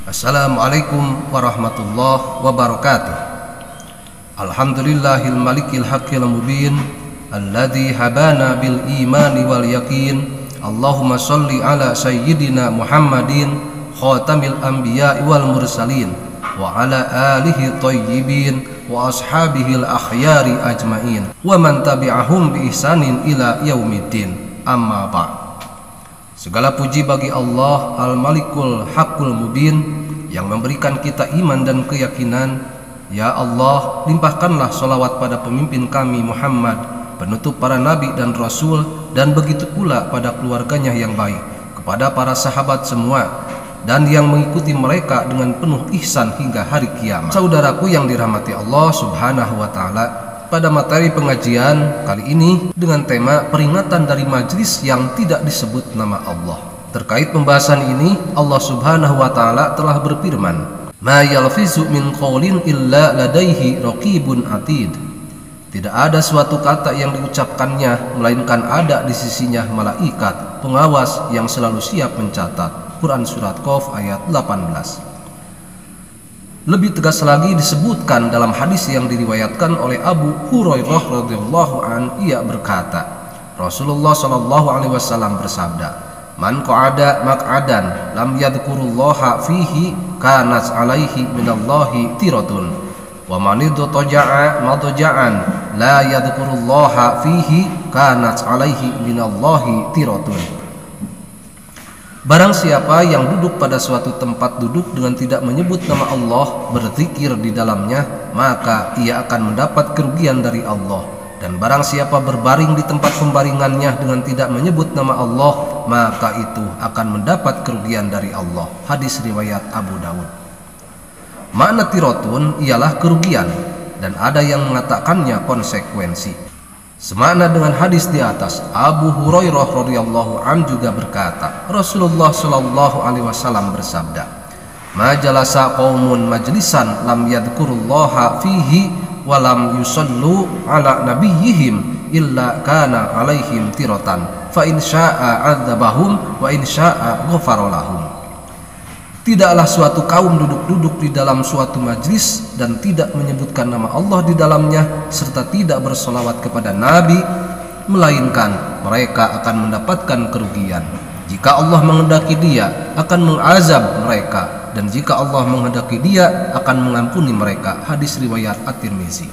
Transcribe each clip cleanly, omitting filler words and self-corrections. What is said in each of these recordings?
Assalamualaikum warahmatullahi wabarakatuh. Alhamdulillahil malikil haqqil mubin alladzi habana bil imani wal yaqin. Allahumma sholli ala sayyidina Muhammadin khatamil anbiya'i wal mursalin wa ala alihi thayyibin wa ashabihil akhyari ajmain wa man tabi'ahum bi ihsanin ila yaumiddin. Amma ba'd. Segala puji bagi Allah Al-Malikul Haqqul Mubin yang memberikan kita iman dan keyakinan. Ya Allah, limpahkanlah sholawat pada pemimpin kami Muhammad, penutup para nabi dan rasul, dan begitu pula pada keluarganya yang baik, kepada para sahabat semua, dan yang mengikuti mereka dengan penuh ihsan hingga hari kiamat. Saudaraku yang dirahmati Allah Subhanahu wa Ta'ala, pada materi pengajian kali ini dengan tema peringatan dari majlis yang tidak disebut nama Allah. Terkait pembahasan ini, Allah Subhanahu wa Ta'ala telah berfirman, "Ma yalfizu min qaulin illa ladaihi raqibun atid." Tidak ada suatu kata yang diucapkannya melainkan ada di sisinya malaikat pengawas yang selalu siap mencatat. Quran surat Qaf ayat 18. Lebih tegas lagi disebutkan dalam hadis yang diriwayatkan oleh Abu Hurairah radhiyallahu an, ia berkata, Rasulullah shallallahu alaihi wasallam bersabda, "Man qa'ada maq'adan lam yadhkurullaha fihi kanat alaihi minallahi tiratun wa man idtaja'a madja'an la yadhkurullaha fihi kanat alaihi minallahi tiratun." Barang siapa yang duduk pada suatu tempat duduk dengan tidak menyebut nama Allah, berzikir di dalamnya, maka ia akan mendapat kerugian dari Allah. Dan barang siapa berbaring di tempat pembaringannya dengan tidak menyebut nama Allah, maka itu akan mendapat kerugian dari Allah. Hadis riwayat Abu Dawud. Makna tirotun ialah kerugian, dan ada yang mengatakannya konsekuensi. Semakna dengan hadis di atas, Abu Hurairah radhiyallahu an juga berkata, Rasulullah shallallahu alaihi wasallam bersabda, "Ma jalasa qaumun majlisan lam yadhkurullaha fihi wa lam yusallu ala nabiyyihim illa kana alaihim tiratan fa in syaa'a 'adzabahum wa in syaa'a ghafara lahum." Tidaklah suatu kaum duduk-duduk di dalam suatu majlis dan tidak menyebutkan nama Allah di dalamnya serta tidak bersolawat kepada Nabi, melainkan mereka akan mendapatkan kerugian. Jika Allah menghendaki Dia akan mengazab mereka, dan jika Allah menghendaki Dia akan mengampuni mereka. Hadis riwayat At-Tirmizi.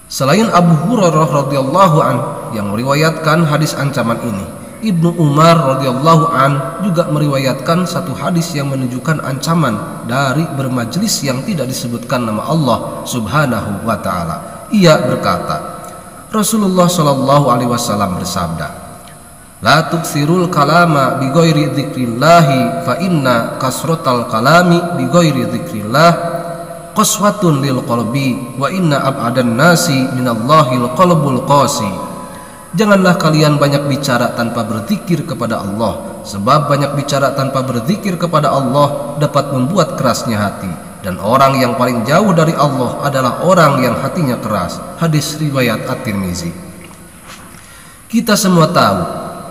Selain Abu Hurairah radhiyallahu an yang meriwayatkan hadis ancaman ini, Ibnu Umar radhiyallahu an juga meriwayatkan satu hadis yang menunjukkan ancaman dari bermajlis yang tidak disebutkan nama Allah Subhanahu wa Ta'ala. Ia berkata, Rasulullah shallallahu alaihi wasallam bersabda, "La tuksirul kalama bi ghairi dzikrillah fa inna kasratal kalami bi ghairi dzikrillah qaswatun lil qalbi wa inna ab'adan nasi minallahil qalbul qasi." Janganlah kalian banyak bicara tanpa berzikir kepada Allah, sebab banyak bicara tanpa berzikir kepada Allah dapat membuat kerasnya hati, dan orang yang paling jauh dari Allah adalah orang yang hatinya keras. Hadis riwayat At-Tirmizi. Kita semua tahu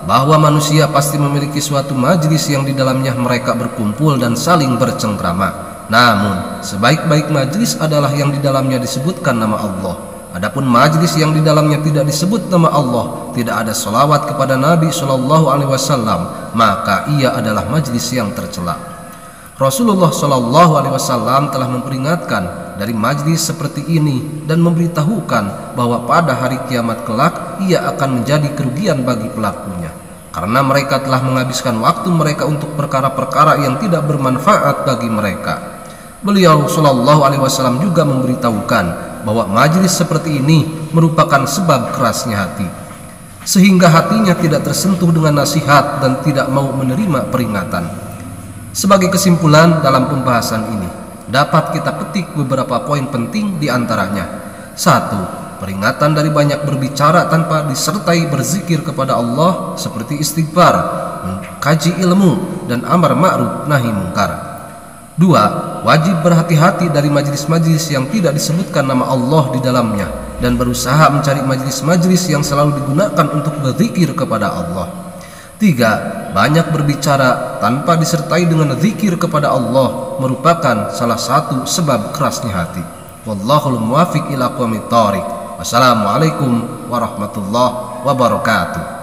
bahwa manusia pasti memiliki suatu majlis yang di dalamnya mereka berkumpul dan saling bercengkrama. Namun sebaik-baik majlis adalah yang di dalamnya disebutkan nama Allah. Adapun majlis yang di dalamnya tidak disebut nama Allah, tidak ada salawat kepada Nabi Shallallahu Alaihi Wasallam, maka ia adalah majlis yang tercela. Rasulullah Shallallahu Alaihi Wasallam telah memperingatkan dari majlis seperti ini dan memberitahukan bahwa pada hari kiamat kelak ia akan menjadi kerugian bagi pelakunya, karena mereka telah menghabiskan waktu mereka untuk perkara-perkara yang tidak bermanfaat bagi mereka. Beliau Shallallahu Alaihi Wasallam juga memberitahukan bahwa majlis seperti ini merupakan sebab kerasnya hati, sehingga hatinya tidak tersentuh dengan nasihat dan tidak mau menerima peringatan. Sebagai kesimpulan dalam pembahasan ini, dapat kita petik beberapa poin penting di antaranya. 1. Peringatan dari banyak berbicara tanpa disertai berzikir kepada Allah seperti istighfar, mengkaji ilmu, dan amar ma'ruf nahi mungkar. 2. Wajib berhati-hati dari majlis-majlis yang tidak disebutkan nama Allah di dalamnya dan berusaha mencari majlis-majlis yang selalu digunakan untuk berzikir kepada Allah. 3. banyak berbicara tanpa disertai dengan zikir kepada Allah merupakan salah satu sebab kerasnya hati. Wallahul muwaffiq ila aqwamit thoriq. Wassalamualaikum warahmatullahi wabarakatuh.